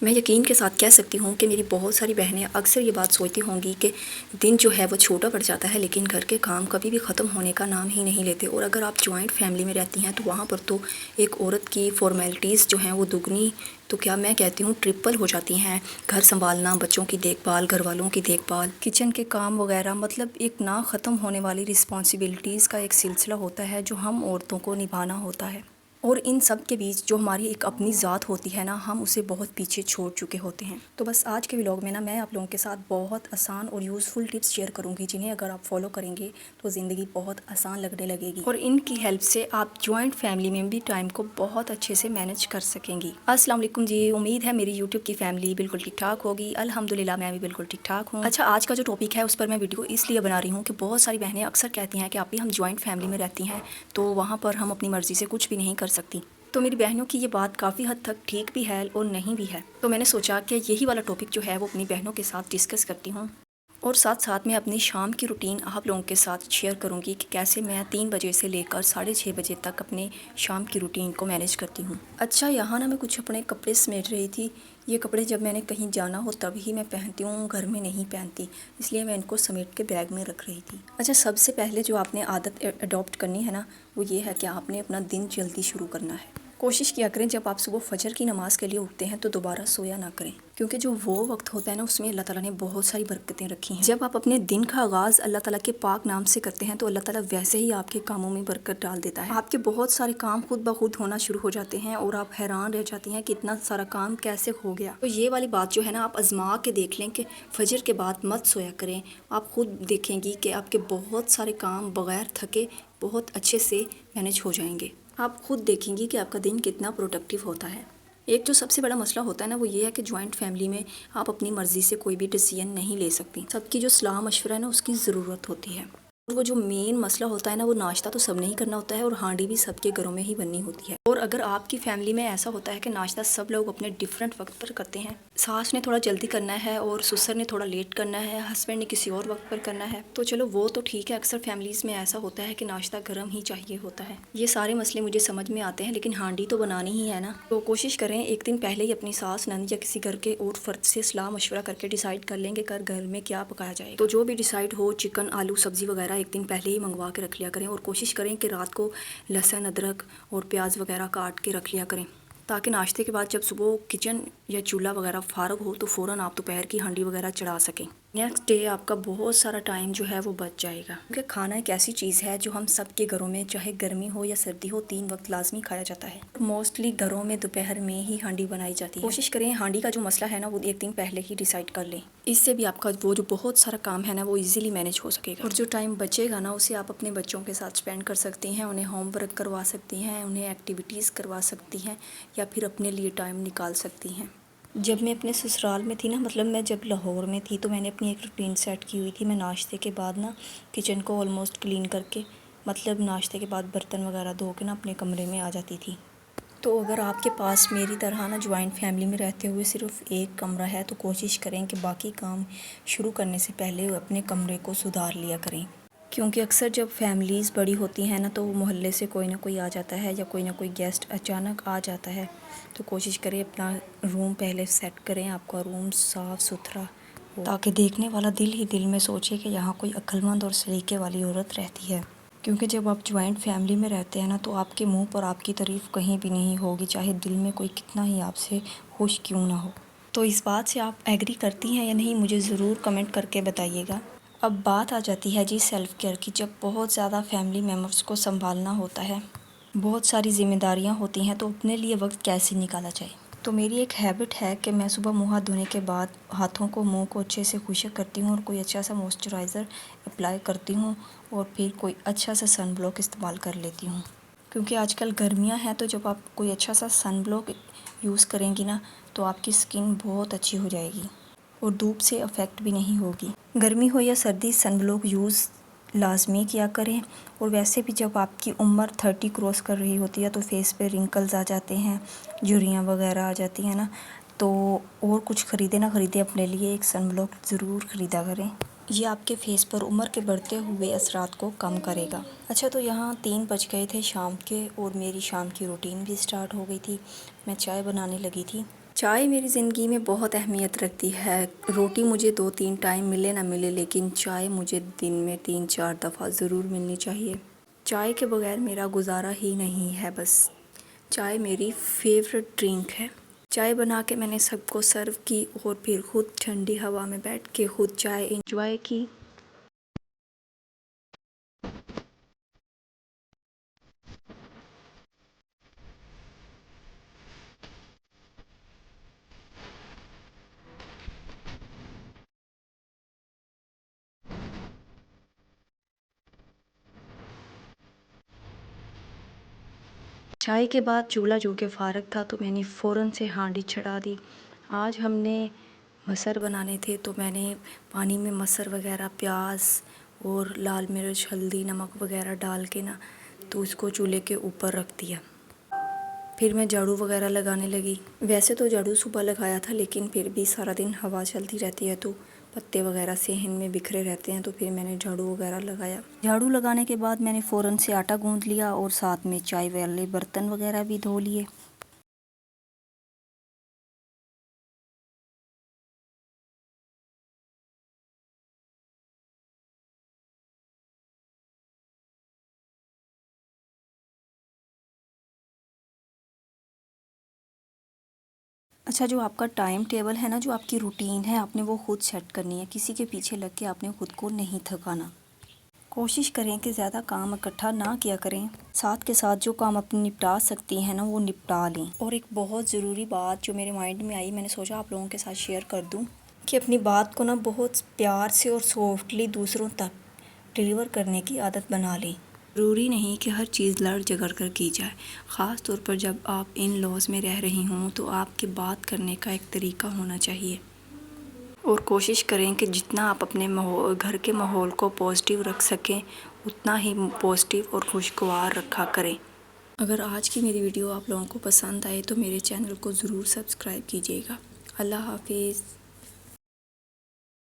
मैं यकीन के साथ कह सकती हूँ कि मेरी बहुत सारी बहनें अक्सर ये बात सोचती होंगी कि दिन जो है वो छोटा पड़ जाता है, लेकिन घर के काम कभी भी ख़त्म होने का नाम ही नहीं लेते। और अगर आप जॉइंट फैमिली में रहती हैं तो वहाँ पर तो एक औरत की फ़ॉर्मेलिटीज़ जो हैं वो दुगनी, तो क्या मैं कहती हूँ ट्रिपल हो जाती हैं। घर संभालना, बच्चों की देखभाल, घर वालों की देखभाल, किचन के काम वगैरह, मतलब एक ना ख़त्म होने वाली रिस्पॉन्सिबिलिटीज़ का एक सिलसिला होता है जो हम औरतों को निभाना होता है। और इन सब के बीच जो हमारी एक अपनी ज़ात होती है ना, हम उसे बहुत पीछे छोड़ चुके होते हैं। तो बस आज के व्लॉग में ना मैं आप लोगों के साथ बहुत आसान और यूज़फुल टिप्स शेयर करूंगी, जिन्हें अगर आप फॉलो करेंगे तो ज़िंदगी बहुत आसान लगने लगेगी और इनकी हेल्प से आप जॉइंट फैमिली में भी टाइम को बहुत अच्छे से मैनेज कर सकेंगी। अस्सलाम वालेकुम जी, उम्मीद है मेरी यूट्यूब की फैमिली बिल्कुल ठीक ठाक होगी। अल्हम्दुलिल्लाह मैं भी बिल्कुल ठीक ठाक हूँ। अच्छा, आज का जो टॉपिक है उस पर मैं वीडियो इसलिए बना रही हूँ कि बहुत सारी बहनें अक्सर कहती हैं कि आप भी हम जॉइंट फैमिली में रहती हैं तो वहाँ पर हम अपनी मर्ज़ी से कुछ भी नहीं कर सकती। तो मेरी बहनों की ये बात काफ़ी हद तक ठीक भी है और नहीं भी है। तो मैंने सोचा कि यही वाला टॉपिक जो है वो अपनी बहनों के साथ डिस्कस करती हूँ और साथ साथ मैं अपनी शाम की रूटीन आप लोगों के साथ शेयर करूँगी कि कैसे मैं 3 बजे से लेकर 6:30 बजे तक अपने शाम की रूटीन को मैनेज करती हूँ। अच्छा, यहाँ ना मैं कुछ अपने कपड़े समेट रही थी। ये कपड़े जब मैंने कहीं जाना हो तब ही मैं पहनती हूँ, घर में नहीं पहनती, इसलिए मैं इनको समेट के बैग में रख रही थी। अच्छा, सबसे पहले जो आपने आदत अडॉप्ट करनी है ना, वो ये है कि आपने अपना दिन जल्दी शुरू करना है। कोशिश किया करें जब आप सुबह फजर की नमाज़ के लिए उठते हैं तो दोबारा सोया ना करें, क्योंकि जो वो वक्त होता है ना उसमें अल्लाह ताला ने बहुत सारी बरकतें रखी हैं। जब आप अपने दिन का आगाज़ अल्लाह ताला के पाक नाम से करते हैं तो अल्लाह ताला वैसे ही आपके कामों में बरकत डाल देता है। आपके बहुत सारे काम खुद ब खुद होना शुरू हो जाते हैं और आप हैरान रह जाती हैं कि इतना सारा काम कैसे हो गया। तो ये वाली बात जो है ना, आप आजमा के देख लें कि फजर के बाद मत सोया करें। आप खुद देखेंगी कि आपके बहुत सारे काम बग़ैर थके बहुत अच्छे से मैनेज हो जाएंगे। आप खुद देखेंगी कि आपका दिन कितना प्रोडक्टिव होता है। एक जो सबसे बड़ा मसला होता है ना, वो ये है कि जॉइंट फैमिली में आप अपनी मर्ज़ी से कोई भी डिसीजन नहीं ले सकती। सबकी जो सलाह मशवरा है ना, उसकी ज़रूरत होती है। और वो जो मेन मसला होता है ना, वो नाश्ता तो सबने ही करना होता है और हांडी भी सबके घरों में ही बननी होती है। और अगर आपकी फैमिली में ऐसा होता है कि नाश्ता सब लोग अपने डिफरेंट वक्त पर करते हैं, सास ने थोड़ा जल्दी करना है और ससुर ने थोड़ा लेट करना है, हस्बैंड ने किसी और वक्त पर करना है, तो चलो वो तो ठीक है। अक्सर फैमिलीज़ में ऐसा होता है कि नाश्ता गर्म ही चाहिए होता है। ये सारे मसले मुझे समझ में आते हैं, लेकिन हांडी तो बनानी ही है ना। तो कोशिश करें एक दिन पहले ही अपनी सास, नंद या किसी घर के और फर्द से सलाह मशवरा करके डिसाइड कर लेंगे कर घर में क्या पकाया जाएगा। तो जो भी डिसाइड हो, चिकन, आलू, सब्जी वगैरह एक दिन पहले ही मंगवा के रख लिया करें और कोशिश करें कि रात को लहसुन, अदरक और प्याज वगैरह काट के रख लिया करें, ताकि नाश्ते के बाद जब सुबह किचन या चूल्हा वगैरह फारग हो तो फ़ौरन आप दोपहर की हांडी वगैरह चढ़ा सकें। नेक्स्ट डे आपका बहुत सारा टाइम जो है वो बच जाएगा, क्योंकि खाना एक ऐसी चीज़ है जो हम सब के घरों में, चाहे गर्मी हो या सर्दी हो, 3 वक्त लाजमी खाया जाता है। मोस्टली घरों में दोपहर में ही हांडी बनाई जाती है। कोशिश करें हांडी का जो मसला है ना, वो एक दिन पहले ही डिसाइड कर लें। इससे भी आपका वो जो बहुत सारा काम है ना, वो ईजिली मैनेज हो सकेगा। और जो टाइम बचेगा ना, उसे आप अपने बच्चों के साथ स्पेंड कर सकती हैं, उन्हें होमवर्क करवा सकती हैं, उन्हें एक्टिविटीज़ करवा सकती हैं, या फिर अपने लिए टाइम निकाल सकती हैं। जब मैं अपने ससुराल में थी ना, मतलब मैं जब लाहौर में थी, तो मैंने अपनी एक रूटीन सेट की हुई थी। मैं नाश्ते के बाद ना किचन को ऑलमोस्ट क्लीन करके, मतलब नाश्ते के बाद बर्तन वगैरह धो के ना अपने कमरे में आ जाती थी। तो अगर आपके पास मेरी तरह ना जॉइंट फैमिली में रहते हुए सिर्फ एक कमरा है, तो कोशिश करें कि बाकी काम शुरू करने से पहले अपने कमरे को सुधार लिया करें, क्योंकि अक्सर जब फैमिलीज़ बड़ी होती हैं ना, तो मोहल्ले से कोई ना कोई आ जाता है या कोई ना कोई गेस्ट अचानक आ जाता है। तो कोशिश करें अपना रूम पहले सेट करें, आपका रूम साफ़ सुथरा हो, ताकि देखने वाला दिल ही दिल में सोचे कि यहाँ कोई अक्लमंद और सलीके वाली औरत रहती है। क्योंकि जब आप जॉइंट फैमिली में रहते हैं ना, तो आपके मुंह पर आपकी तारीफ़ कहीं भी नहीं होगी, चाहे दिल में कोई कितना ही आपसे खुश क्यों ना हो। तो इस बात से आप एग्री करती हैं या नहीं, मुझे ज़रूर कमेंट करके बताइएगा। अब बात आ जाती है जी सेल्फ़ केयर की। जब बहुत ज़्यादा फैमिली मेम्बर्स को संभालना होता है, बहुत सारी ज़िम्मेदारियां होती हैं, तो अपने लिए वक्त कैसे निकाला जाए। तो मेरी एक हैबिट है कि मैं सुबह मुँह हाथ धोने के बाद हाथों को, मुंह को अच्छे से खुशक करती हूँ और कोई अच्छा सा मॉइस्चराइज़र अप्लाई करती हूँ और फिर कोई अच्छा सा सन ब्लॉक इस्तेमाल कर लेती हूँ। क्योंकि आजकल गर्मियाँ हैं, तो जब आप कोई अच्छा सा सन ब्लॉक यूज़ करेंगी ना, तो आपकी स्किन बहुत अच्छी हो जाएगी और धूप से अफेक्ट भी नहीं होगी। गर्मी हो या सर्दी, सन ब्लॉक यूज़ लाजमी किया करें। और वैसे भी जब आपकी उम्र 30 क्रॉस कर रही होती है, तो फेस पे रिंकल्स आ जाते हैं, झुर्रियाँ वगैरह आ जाती हैं ना, तो और कुछ ख़रीदे ना ख़रीदे, अपने लिए एक सन ब्लॉक ज़रूर ख़रीदा करें। ये आपके फेस पर उम्र के बढ़ते हुए असरात को कम करेगा। अच्छा, तो यहाँ 3 बज गए थे शाम के और मेरी शाम की रूटीन भी स्टार्ट हो गई थी। मैं चाय बनाने लगी थी चाय मेरी ज़िंदगी में बहुत अहमियत रखती है। रोटी मुझे 2-3 टाइम मिले ना मिले, लेकिन चाय मुझे दिन में 3-4 दफ़ा ज़रूर मिलनी चाहिए। चाय के बगैर मेरा गुजारा ही नहीं है बस। चाय मेरी फेवरेट ड्रिंक है। चाय बना के मैंने सबको सर्व की और फिर खुद ठंडी हवा में बैठ के खुद चाय इंजॉय की। चाय के बाद चूल्हा जो के फ़ारग था तो मैंने फ़ौरन से हांडी चढ़ा दी। आज हमने मसर बनाने थे तो मैंने पानी में मसर वगैरह, प्याज और लाल मिर्च, हल्दी, नमक वगैरह डाल के ना तो इसको चूल्हे के ऊपर रख दिया। फिर मैं झाड़ू वगैरह लगाने लगी। वैसे तो झाड़ू सुबह लगाया था, लेकिन फिर भी सारा दिन हवा चलती रहती है तो पत्ते वगैरह सेहन में बिखरे रहते हैं, तो फिर मैंने झाड़ू वगैरह लगाया। झाड़ू लगाने के बाद मैंने फ़ौरन से आटा गूंद लिया और साथ में चाय वाले बर्तन वगैरह भी धो लिए। अच्छा, जो आपका टाइम टेबल है ना, जो आपकी रूटीन है, आपने वो खुद सेट करनी है। किसी के पीछे लग के आपने खुद को नहीं थकाना। कोशिश करें कि ज़्यादा काम इकट्ठा ना किया करें। साथ के साथ जो काम अपने निपटा सकती हैं ना, वो निपटा लें। और एक बहुत ज़रूरी बात जो मेरे माइंड में आई, मैंने सोचा आप लोगों के साथ शेयर कर दूं, कि अपनी बात को ना बहुत प्यार से और सॉफ्टली दूसरों तक डिलीवर करने की आदत बना लें। ज़रूरी नहीं कि हर चीज़ लड़ झगड़ कर की जाए। ख़ास तौर पर जब आप इन लॉज में रह रही हों तो आपके बात करने का एक तरीका होना चाहिए। और कोशिश करें कि जितना आप अपने घर के माहौल को पॉजिटिव रख सकें, उतना ही पॉजिटिव और खुशगवार रखा करें। अगर आज की मेरी वीडियो आप लोगों को पसंद आए तो मेरे चैनल को ज़रूर सब्सक्राइब कीजिएगा। अल्लाह हाफिज़।